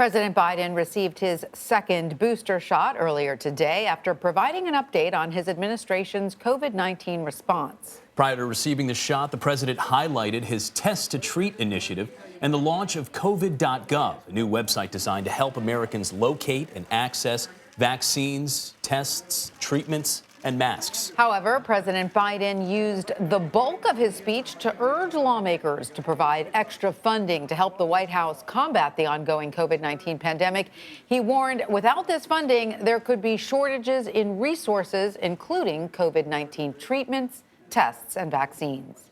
President Biden received his second booster shot earlier today after providing an update on his administration's COVID-19 response. Prior to receiving the shot, the president highlighted his Test to Treat initiative and the launch of COVID.gov, a new website designed to help Americans locate and access vaccines, tests, treatments, and masks. However, President Biden used the bulk of his speech to urge lawmakers to provide extra funding to help the White House combat the ongoing COVID-19 pandemic. He warned without this funding, there could be shortages in resources, including COVID-19 treatments, tests, and vaccines.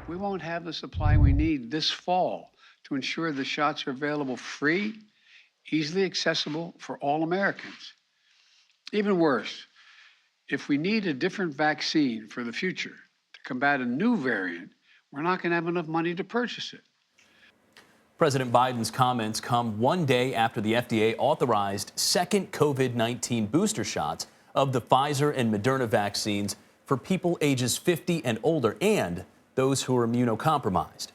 We won't have the supply we need this fall to ensure the shots are available free, easily accessible for all Americans. Even worse, if we need a different vaccine for the future to combat a new variant, we're not going to have enough money to purchase it. President Biden's comments come one day after the FDA authorized second COVID-19 booster shots of the Pfizer and Moderna vaccines for people ages 50 and older and those who are immunocompromised.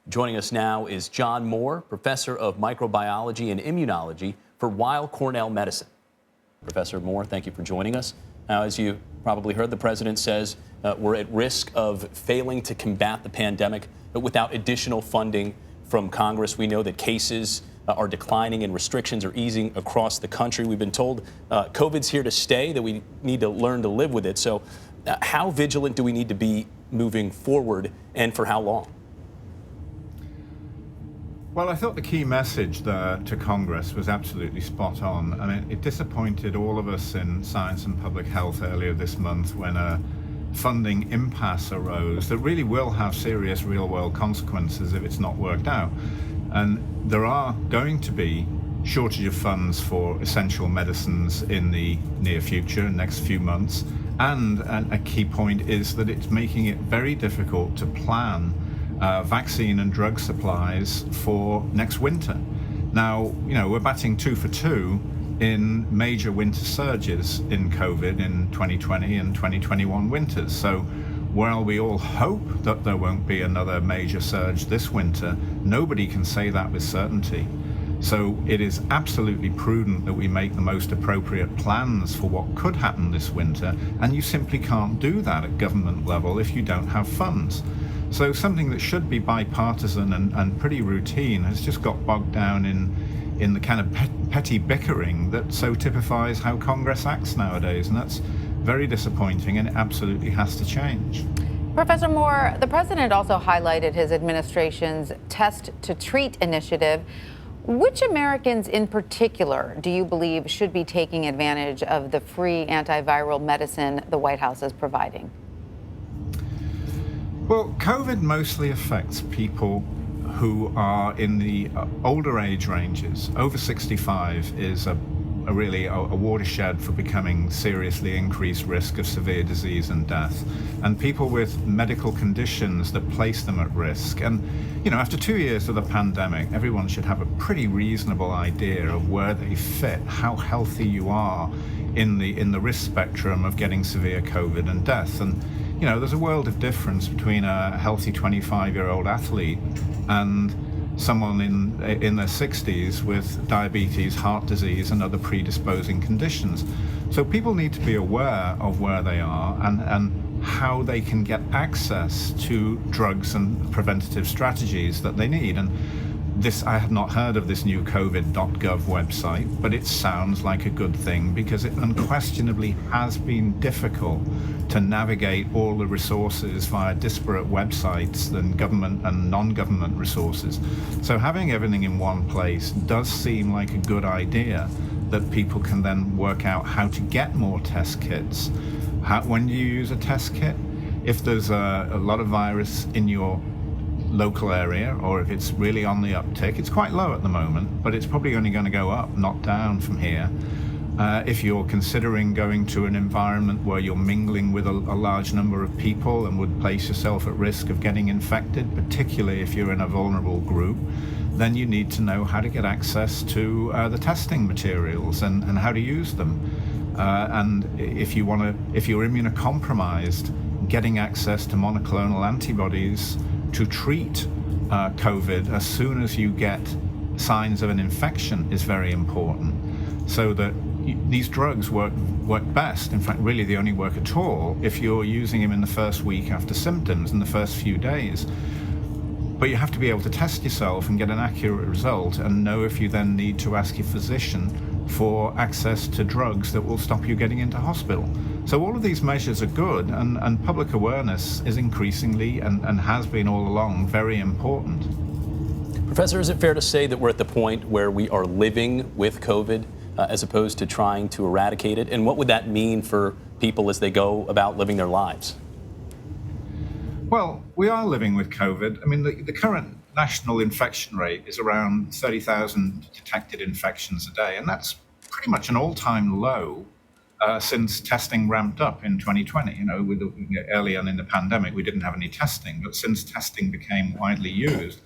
Joining us now is John Moore, professor of microbiology and immunology for Weill Cornell Medicine. Professor Moore, thank you for joining us. Now, as you probably heard, the president says we're at risk of failing to combat the pandemic, but without additional funding from Congress. We know that cases are declining and restrictions are easing across the country. We've been told COVID's here to stay, that we need to learn to live with it. So how vigilant do we need to be moving forward, and for how long? Well, I thought the key message there to Congress was absolutely spot on. I mean, it disappointed all of us in science and public health earlier this month when a funding impasse arose that really will have serious real-world consequences if it's not worked out. And there are going to be shortage of funds for essential medicines in the near future, next few months. And a key point is that it's making it very difficult to plan vaccine and drug supplies for next winter. Now, we're batting 2 for 2 in major winter surges in COVID in 2020 and 2021 winters. So while we all hope that there won't be another major surge this winter, nobody can say that with certainty. So it is absolutely prudent that we make the most appropriate plans for what could happen this winter, and you simply can't do that at government level if you don't have funds. So something that should be bipartisan and pretty routine has just got bogged down in the kind of petty bickering that so typifies how Congress acts nowadays, and that's very disappointing, and it absolutely has to change. Professor Moore, the president also highlighted his administration's Test to Treat initiative. Which Americans in particular do you believe should be taking advantage of the free antiviral medicine the White House is providing? Well, COVID mostly affects people who are in the older age ranges. Over 65 is a watershed for becoming seriously increased risk of severe disease and death, and people with medical conditions that place them at risk. And after 2 years of the pandemic, everyone should have a pretty reasonable idea of where they fit, how healthy you are in the risk spectrum of getting severe COVID and death. And there's a world of difference between a healthy 25-year-old athlete and someone in their 60s with diabetes, heart disease, and other predisposing conditions. So people need to be aware of where they are and how they can get access to drugs and preventative strategies that they need. And I had not heard of this new COVID.gov website, but it sounds like a good thing because it unquestionably has been difficult to navigate all the resources via disparate websites than government and non-government resources. So having everything in one place does seem like a good idea that people can then work out how to get more test kits. When you use a test kit, if there's a lot of virus in your local area, or if it's really on the uptick, it's quite low at the moment, but it's probably only going to go up, not down from here. If you're considering going to an environment where you're mingling with a large number of people and would place yourself at risk of getting infected, particularly if you're in a vulnerable group, then you need to know how to get access to the testing materials and how to use them. And if you're immunocompromised, getting access to monoclonal antibodies to treat COVID as soon as you get signs of an infection is very important, so that these drugs work best. In fact, really they only work at all if you're using them in the first week after symptoms, in the first few days. But you have to be able to test yourself and get an accurate result and know if you then need to ask your physician for access to drugs that will stop you getting into hospital. So all of these measures are good, and public awareness is increasingly, and has been all along, very important. Professor, is it fair to say that we're at the point where we are living with COVID as opposed to trying to eradicate it? And what would that mean for people as they go about living their lives? Well, we are living with COVID. I mean, the current national infection rate is around 30,000 detected infections a day, and that's pretty much an all-time low since testing ramped up in 2020. You know, early on in the pandemic, we didn't have any testing, but since testing became widely used,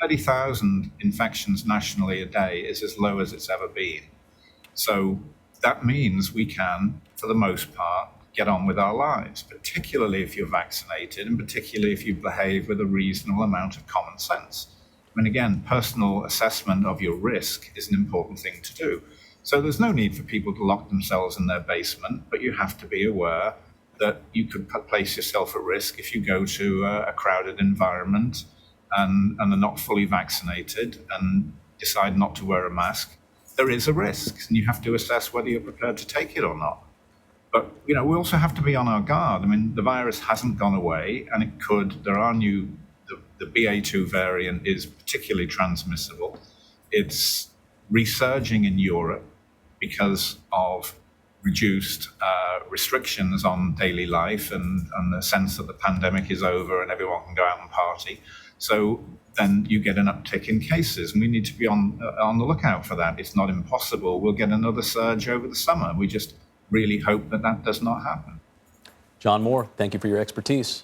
30,000 infections nationally a day is as low as it's ever been. So that means we can, for the most part, get on with our lives, particularly if you're vaccinated and particularly if you behave with a reasonable amount of common sense. I mean, again, personal assessment of your risk is an important thing to do. So there's no need for people to lock themselves in their basement, but you have to be aware that you could place yourself at risk if you go to a crowded environment and are not fully vaccinated and decide not to wear a mask. There is a risk, and you have to assess whether you're prepared to take it or not. But, you know, we also have to be on our guard. I mean, the virus hasn't gone away, and it could. There are the BA2 variant is particularly transmissible. It's resurging in Europe because of reduced restrictions on daily life and the sense that the pandemic is over and everyone can go out and party. So then you get an uptick in cases, and we need to be on the lookout for that. It's not impossible. We'll get another surge over the summer. We just really hope that does not happen. John Moore, thank you for your expertise.